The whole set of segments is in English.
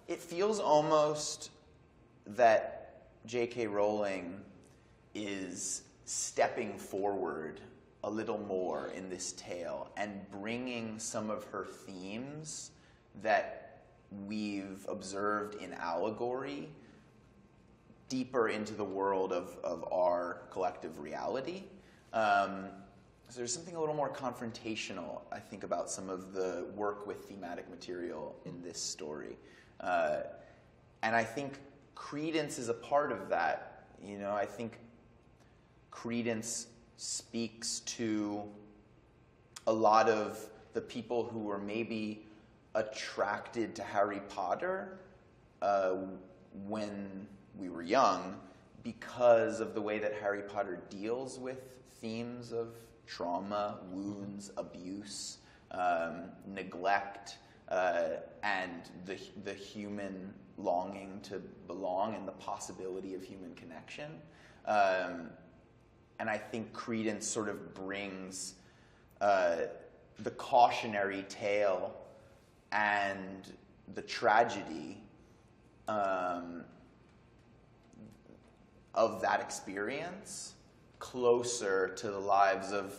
It feels almost that J.K. Rowling is stepping forward a little more in this tale and bringing some of her themes that we've observed in allegory deeper into the world of our collective reality. So there's something a little more confrontational, I think, about some of the work with thematic material in this story. And I think Credence is a part of that. You know, I think Credence speaks to a lot of the people who were maybe attracted to Harry Potter when we were young because of the way that Harry Potter deals with themes of trauma, wounds, abuse, neglect, and the human longing to belong and the possibility of human connection. And I think Credence sort of brings the cautionary tale and the tragedy of that experience closer to the lives of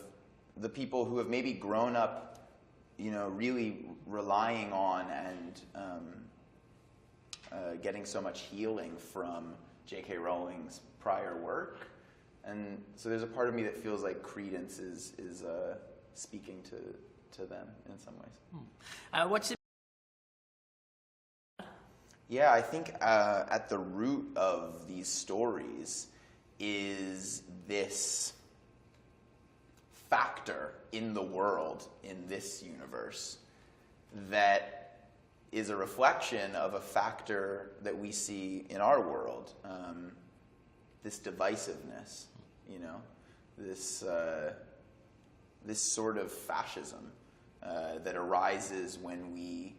the people who have maybe grown up, you know, really relying on and getting so much healing from J.K. Rowling's prior work. And so there's a part of me that feels like Credence is speaking to them in some ways. What's it? Yeah, I think at the root of these stories is this factor in the world, in this universe, that is a reflection of a factor that we see in our world, this divisiveness, you know, this sort of fascism that arises when we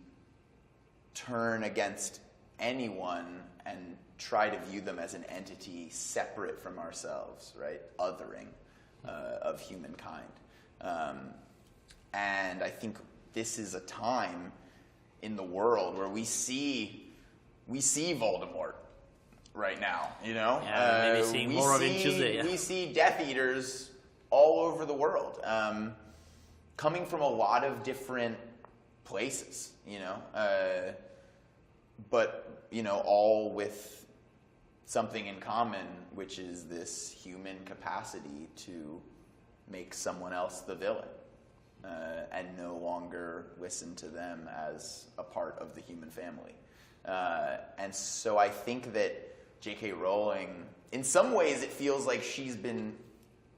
turn against anyone and try to view them as an entity separate from ourselves, right? Othering of humankind. And I think this is a time in the world where we see Voldemort right now, you know? Yeah, maybe seeing more of it Tuesday. Yeah. We see Death Eaters all over the world, coming from a lot of different places, you know? But, you know, all with something in common, which is this human capacity to make someone else the villain and no longer listen to them as a part of the human family. And so I think that J.K. Rowling, in some ways it feels like she's been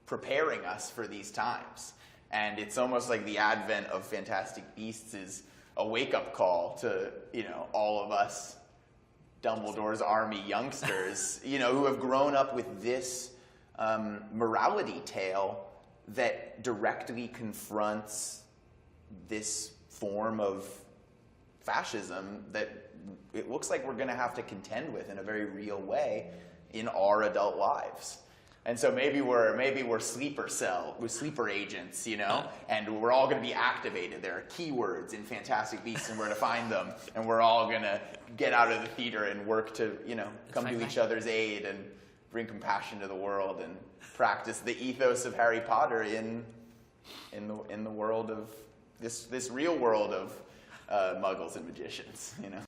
preparing us for these times. And it's almost like the advent of Fantastic Beasts is a wake-up call to, you know, all of us Dumbledore's Army youngsters, you know, who have grown up with this morality tale that directly confronts this form of fascism that it looks like we're going to have to contend with in a very real way in our adult lives. And so maybe we're sleeper agents, you know, and we're all going to be activated. There are keywords in Fantastic Beasts, and we're going to find them, and we're all going to get out of the theater and work to, you know, come to each other's aid and bring compassion to the world and practice the ethos of Harry Potter in the world of this real world of muggles and magicians, you know.